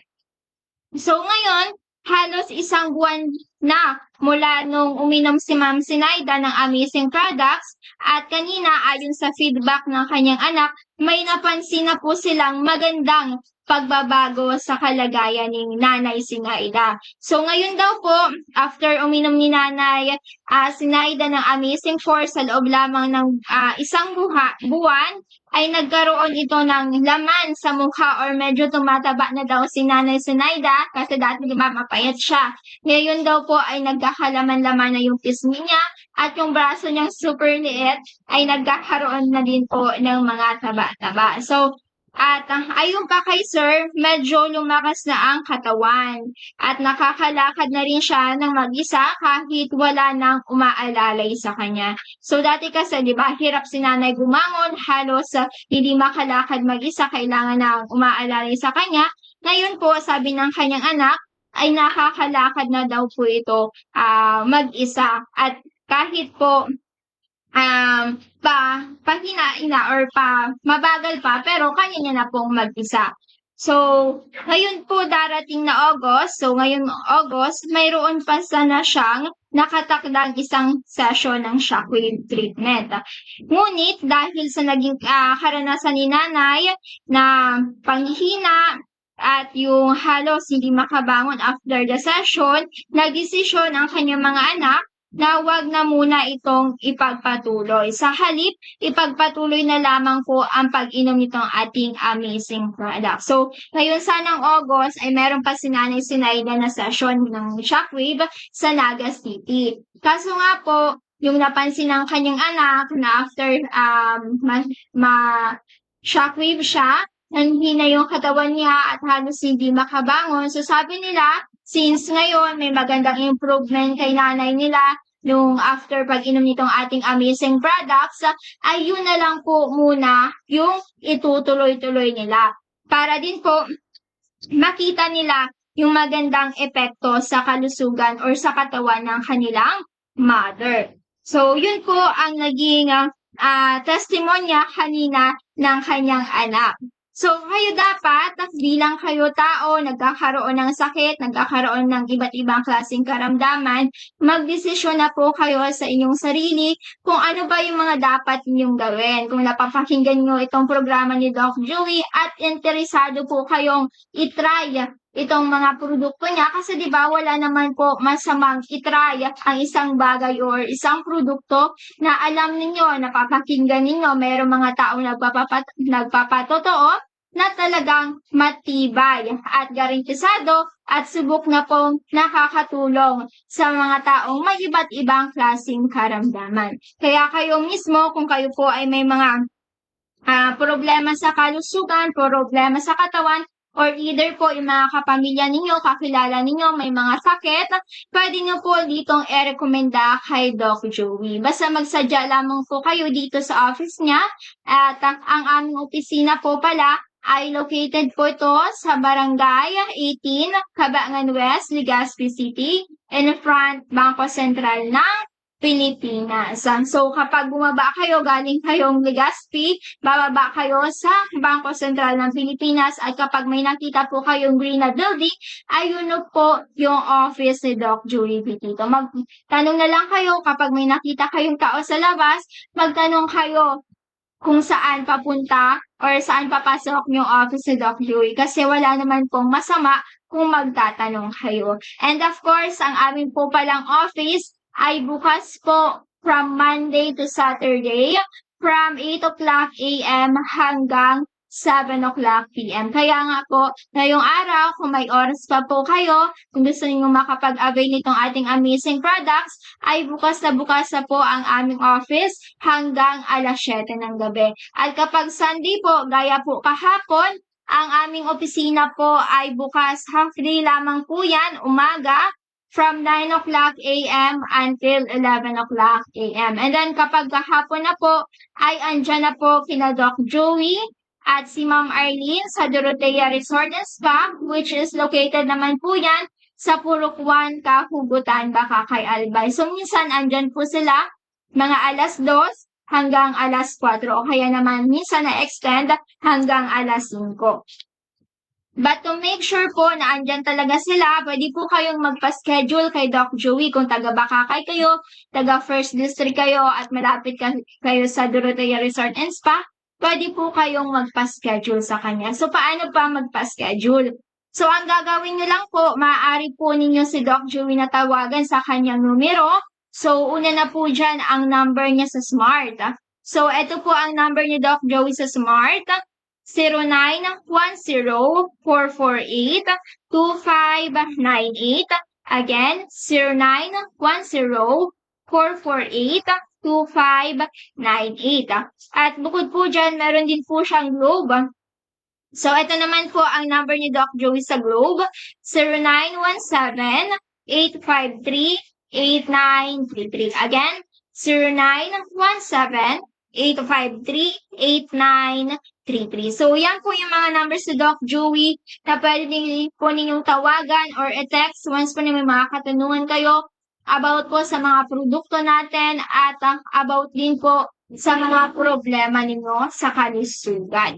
So, ngayon, halos isang buwan na mula nung uminom si Ma'am Sinaida ng Amazing Products at kanina ayon sa feedback ng kanyang anak, may napansin na po silang magandang pagbabago sa kalagayan ni Nanay Sinaida. So ngayon daw po, after uminom ni Nanay Sinaida ng Amazing Force sa loob lamang ng isang buwan, ay nagkaroon ito ng laman sa mukha or medyo tumataba na daw si Nanay Sinaida kasi dati di ba mapayat siya. Ngayon daw po ay nagkakalaman-laman na yung pisngi niya at yung braso niyang super liit ay nagkakaroon na din po ng mga taba-taba. So, at ayon pa kay Sir, medyo lumakas na ang katawan at nakakalakad na rin siya ng mag-isa kahit wala nang umaalalay sa kanya. So dati kasi, di ba, hirap si nanay gumangon, halos hindi makalakad mag-isa, kailangan na umaalalay sa kanya. Ngayon po, sabi ng kanyang anak, ay nakakalakad na daw po ito mag-isa. At kahit po pahina-ina or mabagal pa, pero kanya niya na pong mag-isa. So, ngayon po darating na August, so ngayon August, mayroon pa sana siyang nakatakdang isang session ng shockwave treatment. Ngunit dahil sa naging karanasan ni nanay na panghihina at yung halos hindi makabangon after the session, nagdesisyon ang kanyang mga anak na wag na muna itong ipagpatuloy. Sa halip, ipagpatuloy na lamang po ang pag-inom nitong ating amazing product. So, ngayon sanang August ay meron pa si Nanay Sinaida na session ng shockwave sa Naga City. Kaso nga po, yung napansin ng kanyang anak na after shockwave siya, nanghina yung katawan niya at halos hindi makabangon. So sabi nila, since ngayon may magandang improvement kay nanay nila nung after pag-inom nitong ating amazing products, ay yun na lang po muna yung itutuloy-tuloy nila. Para din po makita nila yung magandang epekto sa kalusugan or sa katawan ng kanilang mother. So yun po ang naging testimonya kanina ng kanyang anak. So, kayo dapat, bilang kayo tao, nagkakaroon ng sakit, nagkakaroon ng iba't ibang klaseng karamdaman, magdesisyon na po kayo sa inyong sarili kung ano ba yung mga dapat ninyong gawin. Kung napapakinggan nyo itong programa ni Doc Joey at interesado po kayong itry itong mga produkto niya kasi di ba wala naman po masamang itry ang isang bagay or isang produkto na alam ninyo, napapakinggan ninyo, mayroong mga taong nagpapatotoo na talagang matibay at garantisado at subok na pong nakakatulong sa mga taong may iba't ibang klaseng karamdaman. Kaya kayo mismo, kung kayo po ay may mga problema sa kalusugan, problema sa katawan, or either po yung mga kapamilya ninyo, kakilala ninyo, may mga sakit, pwede nyo po ditong i-recommenda kay Doc Joey. Basta magsadya lamang po kayo dito sa office niya at ang aming opisina po pala ay located po ito sa Barangay 18, Cabangan West, Legazpi City, in front Bangko Sentral ng Pilipinas. So, kapag bumaba kayo, galing kayong Legazpi, bababa kayo sa Bangko Sentral ng Pilipinas at kapag may nakita po kayong green na building, ayun po yung office ni Doc Joey Pitito. Magtanong na lang kayo kapag may nakita kayong tao sa labas, magtanong kayo kung saan papunta or saan papasok yung office ni Doc Joey kasi wala naman pong masama kung magtatanong kayo. And of course, ang aming po palang office ay bukas po from Monday to Saturday from 8 o'clock a.m. hanggang 7 o'clock p.m. Kaya nga po, ngayong araw, kung may oras pa po kayo, kung gusto niyo makapag-avail nitong ating amazing products, ay bukas na po ang aming office hanggang alas 7 ng gabi. At kapag Sunday po, gaya po kahapon, ang aming opisina po ay bukas half day lamang po yan, umaga, from 9 o'clock a.m. until 11 o'clock a.m. And then kapag kahapon na po, ay andyan na po kina Doc Joey at si Ma'am Arlene sa Dorotea Resort and Spa, which is located naman po yan sa Purok 1, Kahugutan, Bakakay, Albay. So minsan andyan po sila mga alas 2 hanggang alas 4 o kaya naman minsan na-extend hanggang alas 5. But to make sure po na andyan talaga sila, pwede po kayong magpa-schedule kay Doc Joey kung taga Bakakay kayo, taga First District kayo, at malapit kayo sa Dorotea Resort and Spa, pwede po kayong magpa-schedule sa kanya. So, paano pa magpa-schedule? So, ang gagawin nyo lang po, maaari po ninyo si Doc Joey na tawagan sa kanyang numero. So, una na po dyan ang number niya sa Smart. So, ito po ang number ni Doc Joey sa Smart. 0910-448-2598. Again, 0910-448-2598. At bukod po dyan, meron din po siyang Globe. So, ito naman po ang number ni Doc Joey sa Globe, 0917-853-8933. Again, 0917-853-8933. So, yan po yung mga numbers ni Doc Joey na pwede din po ninyong tawagan or i-text once po na may mga katanungan kayo about po sa mga produkto natin at about din po sa mga problema ninyo sa kalusugan.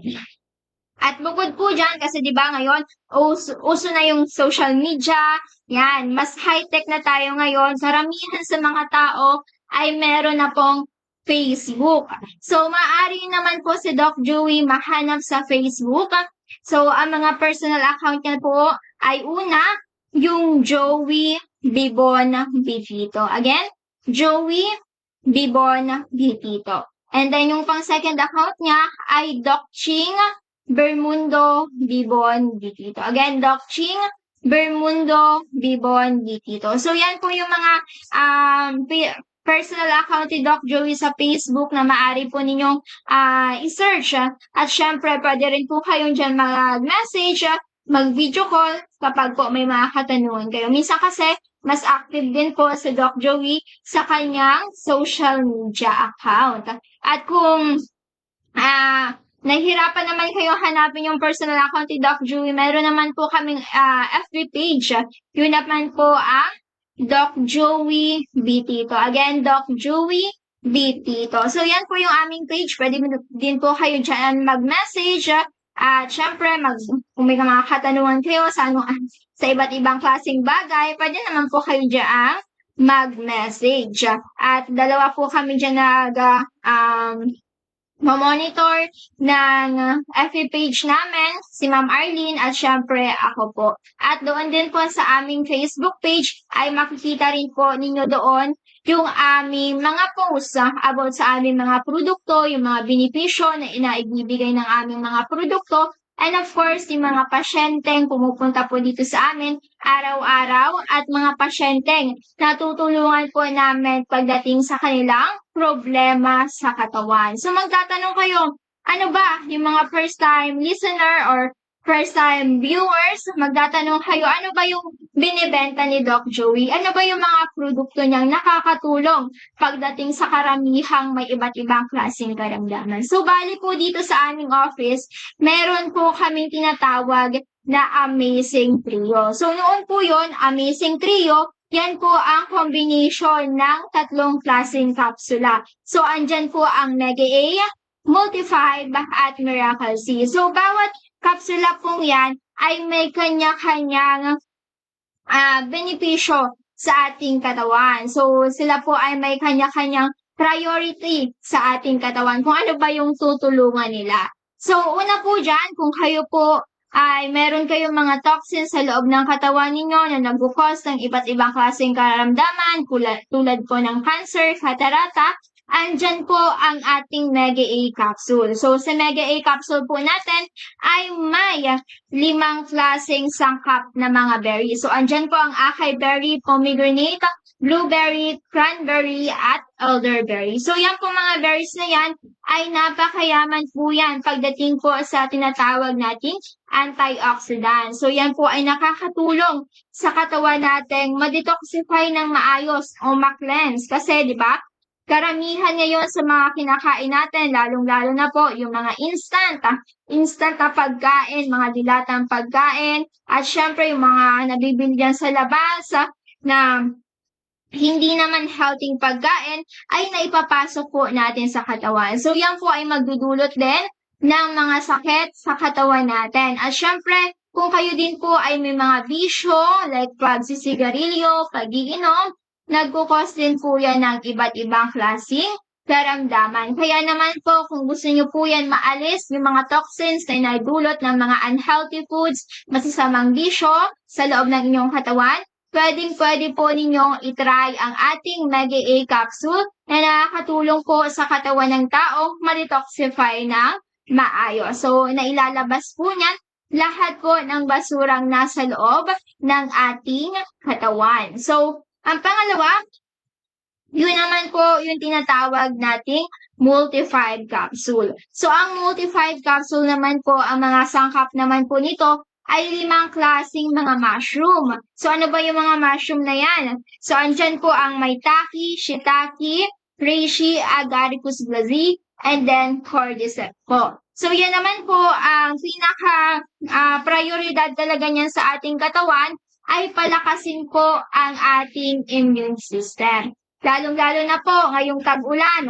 At bukod po dyan, kasi di ba ngayon, uso na yung social media, yan, mas high-tech na tayo ngayon. Karamihan sa mga tao ay meron na pong Facebook. So, maaari naman po si Doc Joey mahanap sa Facebook. So, ang mga personal account niya po ay una, yung Joey Bibon Bipito. Again, Joey Bibon Bipito. And then, yung pang second account niya ay Doc Ching Bermundo Bibon Bipito. Again, Doc Ching Bermundo Bibon Bipito. So, yan po yung mga personal account ni Doc Joey sa Facebook na maaari po ninyong i-search. At syempre, pwede rin po kayong dyan mag-message, mag-video call kapag po may mga katanungan kayo. Minsan kasi, mas active din po si Doc Joey sa kanyang social media account. At kung nahihirapan naman kayo hanapin yung personal account ni Doc Joey, meron naman po kaming FB page. Yun naman po ang Doc Joey Bitito. Again, Doc Joey Bitito. So, yan po yung aming page. Pwede din po kayo dyan mag-message. At syempre, kung may mga katanungan kayo sa iba't ibang klaseng bagay, pwede naman po kayo dyan mag-message. At dalawa po kami dyan mamonitor ng FB page namin, si Ma'am Arlene at syempre ako po. At doon din po sa aming Facebook page ay makikita rin po ninyo doon yung aming mga posts about sa aming mga produkto, yung mga benepisyo na inaibibigay ng aming mga produkto. And of course, yung mga pasyenteng pumupunta po dito sa amin araw-araw at mga pasyenteng natutulungan po namin pagdating sa kanilang problema sa katawan. So magtatanong kayo, ano ba yung mga first-time listener or first-time viewers? Magtatanong kayo, ano ba yung binibenta ni Doc Joey? Ano ba yung mga produkto niyang nakakatulong pagdating sa karamihang may iba't ibang klaseng karamdaman? So, bali po dito sa aming office, meron po kaming tinatawag na Amazing Trio. So, noon po yon Amazing Trio, yan po ang combination ng tatlong klaseng kapsula. So, andyan po ang Mega A, Multi-5, at Miracle C. So, bawat kapsula pong yan ay may kanya-kanyang benepisyo sa ating katawan. So, sila po ay may kanya-kanyang priority sa ating katawan kung ano ba yung tutulungan nila. So, una po dyan, kung kayo po ay meron kayong mga toxins sa loob ng katawan ninyo na nag-cause ng iba't ibang klaseng karamdaman, tulad po ng cancer, catarata, andyan po ang ating Mega A capsule. So, sa Mega A capsule po natin ay may 5 klaseng sangkap na mga berry. So, andyan po ang acai berry, pomegranate, blueberry, cranberry, at elderberry. So, yan po mga berries na yan ay napakayaman po yan pagdating po sa tinatawag nating antioxidant. So, yan po ay nakakatulong sa katawan nating ma-detoxify ng maayos o ma-cleanse. Kasi, di ba, karamihan ngayon sa mga kinakain natin, lalong-lalo na po yung mga instant na pagkain, mga dilatang pagkain, at syempre yung mga nabibili dyan sa labas na hindi naman healthy pagkain, ay naipapasok po natin sa katawan. So yan po ay magdudulot din ng mga sakit sa katawan natin. At syempre, kung kayo din po ay may mga bisyo, like pagsisigarilyo, pag-iinom, nagkukos din po yan ng iba't ibang klaseng karamdaman. Kaya naman po, kung gusto nyo po yan maalis, yung mga toxins na inaidulot ng mga unhealthy foods, masasamang bisyo sa loob ng inyong katawan, pwede po ninyong itry ang ating Mega A capsule na nakakatulong po sa katawan ng tao ma-detoxify ng maayos. So, nailalabas po niyan lahat po ng basurang nasa loob ng ating katawan. So, ang pangalawa, yun naman po yung tinatawag nating Multi-5 capsule. So, ang Multi-5 capsule naman po, ang mga sangkap naman po nito ay 5 klaseng mga mushroom. So, ano ba yung mga mushroom na yan? So, andyan po ang maitake, shiitake, reishi, agaricus blazei, and then cordyceps po. So, yan naman po ang prioridad talaga niyan sa ating katawan ay palakasin po ang ating immune system. Lalong-lalo na po ngayong tag-ulan,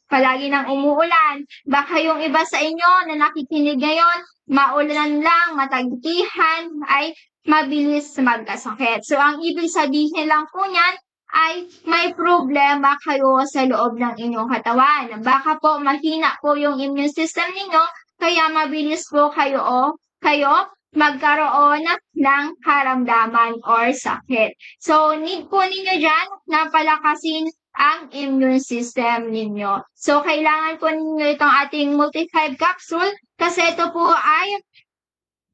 palagi nang umuulan. Baka yung iba sa inyo na nakikinig ngayon, maulan lang, matagtihan, ay mabilis magkasakit. So, ang ibig sabihin lang po niyan ay may problema kayo sa loob ng inyong katawan. Baka po mahina po yung immune system ninyo, kaya mabilis po kayo magkaroon ng karamdaman or sakit. So, need po ninyo dyan na palakasin ang immune system ninyo. So, kailangan po ninyo itong ating Multi-5 capsule kasi ito po ay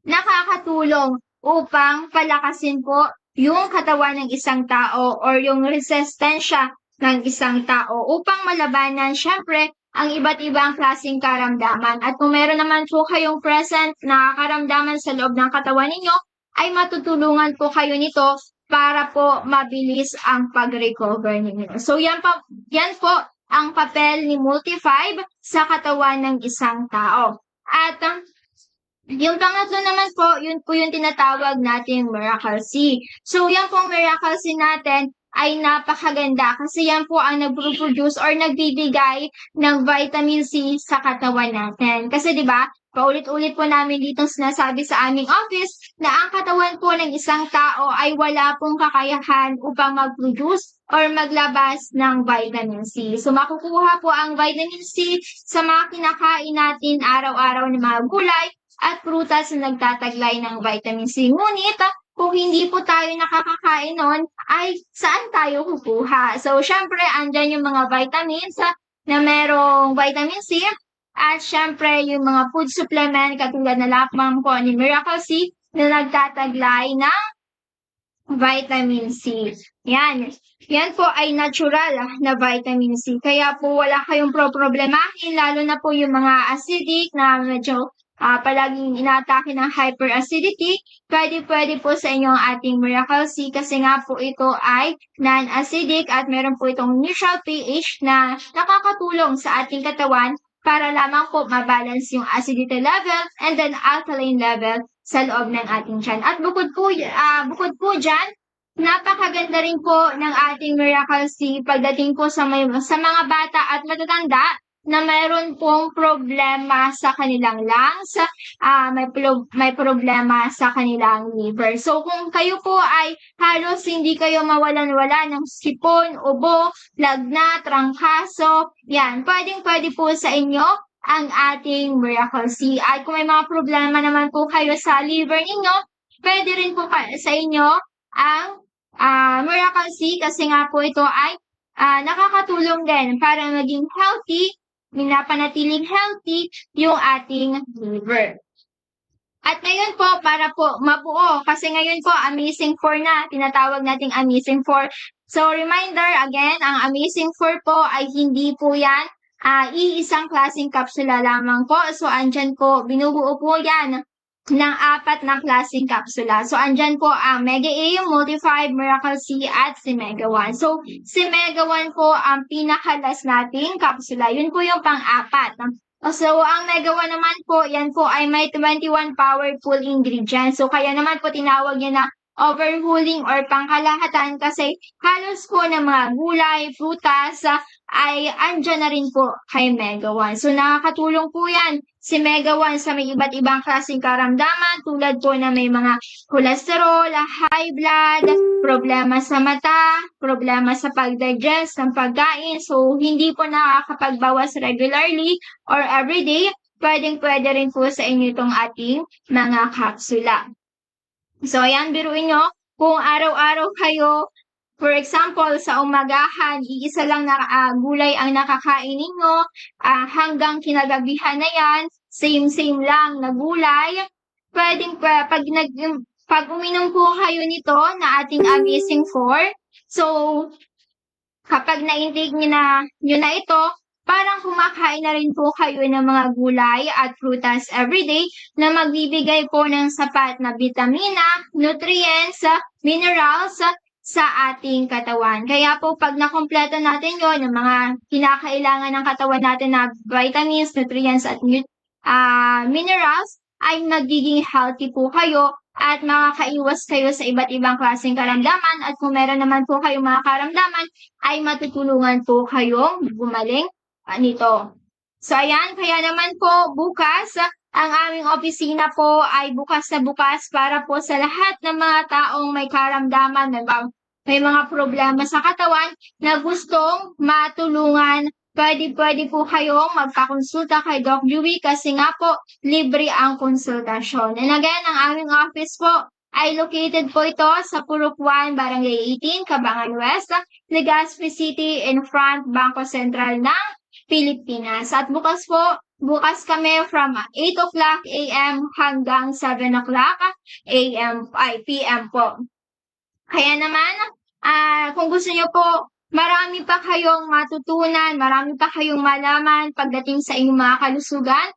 nakakatulong upang palakasin po yung katawan ng isang tao or yung resistensya ng isang tao upang malabanan, syempre, ang iba't ibang klaseng karamdaman. At kung meron naman po kayong present na karamdaman sa loob ng katawan ninyo, ay matutulungan po kayo nito para po mabilis ang pag-recover ninyo. So, yan po ang papel ni Multi-5 sa katawan ng isang tao. At yung pangatlo naman po, yun po yung tinatawag nating Miracle C. So, yan pong Miracle C natin ay napakaganda kasi yan po ang nag-produce or nagbibigay ng vitamin C sa katawan natin. Kasi 'di ba, paulit-ulit po namin dito sinasabi sa aming office na ang katawan po ng isang tao ay wala pong kakayahan upang mag-produce or maglabas ng vitamin C. So makukuha po ang vitamin C sa mga kinakain natin araw-araw ng mga gulay at prutas na nagtataglay ng vitamin C. Ngunit, kung hindi po tayo nakakakain nun, ay saan tayo kukuha? So, syempre, andyan yung mga vitamins na merong vitamin C at syempre, yung mga food supplement katulad na lamang po ni Miracle C na nagtataglay ng vitamin C. Yan. Yan po ay natural na vitamin C. Kaya po wala kayong problemahin, lalo na po yung mga acidic na medyo palaging inaatake ng hyperacidity, pwede po sa inyo ang ating Miracle C kasi nga po ito ay non-acidic at meron po itong neutral pH na nakakatulong sa ating katawan para lamang po mabalance yung acidity level and then alkaline level sa loob ng ating tiyan. At bukod po dyan, napakaganda rin po ng ating Miracle C pagdating po sa mga bata at matatanda na mayroon pong problema sa kanilang lungs, may problema sa kanilang liver. So, kung kayo po ay halos hindi kayo mawalan-wala ng sipon, ubo, lagnat, trangkaso, yan, pwede po sa inyo ang ating Miracle C. At kung may mga problema naman po kayo sa liver ninyo, pwede rin po sa inyo ang Miracle C kasi nga po ito ay nakakatulong din para maging healthy, pinapanatiling healthy yung ating liver. At ngayon po, para po mabuo, kasi ngayon po, Amazing 4 na, tinatawag nating Amazing 4. So, reminder, again, ang Amazing 4 po ay hindi po yan iisang klaseng kapsula lamang po. So, andyan po, binubuo po yan ng 4 na klaseng kapsula. So, andyan po ang Mega A, Multi-5, Miracle C, at si Mega 1. So, si Mega 1 po ang pinakalas nating kapsula. Yun po yung pang-4. So, ang Mega 1 naman po, yan po ay may 21 powerful ingredients. So, kaya naman po tinawag niya na overhauling or pangkalahatan kasi halos po ng mga gulay, prutas ay andyan na rin po kay Mega One. So nakakatulong po yan si Mega One sa may iba't ibang klaseng karamdaman tulad po na may mga kolesterol, high blood, problema sa mata, problema sa pag-digest ng pagkain. So hindi po nakakapagbawas regularly or everyday. Pwedeng-pwede rin po sa inyo itong ating mga kapsula. So, ayan, biruin nyo, kung araw-araw kayo, for example, sa umagahan, iisa lang na gulay ang nakakain ninyo, hanggang kinagabihan na yan, same-same lang na gulay, pag uminom po kayo nito na ating Amazing 4, so, kapag na-intake nyo na ito, parang kumakain na rin po kayo ng mga gulay at prutas everyday na magbibigay po ng sapat na vitamina, nutrients, minerals sa ating katawan. Kaya po pag nakompleto natin yon ng mga kinakailangan ng katawan natin na vitamins, nutrients at minerals, ay magiging healthy po kayo at makakaiwas kayo sa iba't ibang klaseng karamdaman at kung meron naman po kayong mga karamdaman, ay matutulungan po kayong gumaling nito. So ayan, kaya naman po bukas, ang aming opisina po ay bukas na bukas para po sa lahat ng mga taong may karamdaman, may mga problema sa katawan na gustong matulungan. Pwede po kayong magpakonsulta kay Doc Dewey kasi nga po libre ang konsultasyon. And again, ang aming office po ay located po ito sa Purok 1, Barangay 18, Cabangan West, Legazpi City, in front Bangko Sentral ng Pilipinas. At bukas kami from 8 o'clock a.m. hanggang 7 o'clock p.m. po. Kaya naman, kung gusto nyo po, marami pa kayong matutunan, marami pa kayong malaman pagdating sa inyong mga kalusugan.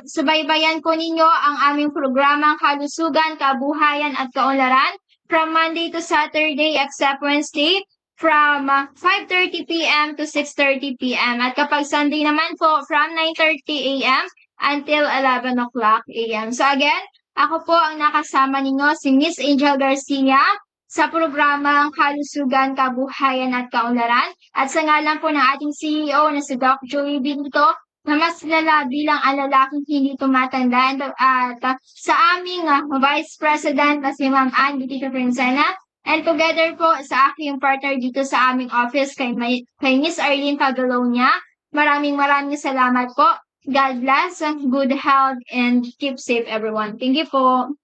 Subaybayan po ninyo ang aming programang Kalusugan, Kabuhayan at Kaunlaran from Monday to Saturday except Wednesday from 5:30 p.m. to 6:30 p.m. At kapag Sunday naman po from 9:30 a.m. until 11 o'clock a.m. So again, ako po ang nakasama ninyo si Miss Angel Garcia sa programang Kalusugan, Kabuhayan at Kaunlaran. At sa ngalan po ng ating CEO na si Doc Joey Binto, na mas kilala bilang ang lalaking hindi tumatanda at sa aming Vice President na si Ma'am Ann Tito Princena. And together po sa aking partner dito sa aming office kay Miss Arlene Pagalonia. Maraming salamat po. God bless, good health, and keep safe everyone. Thank you po.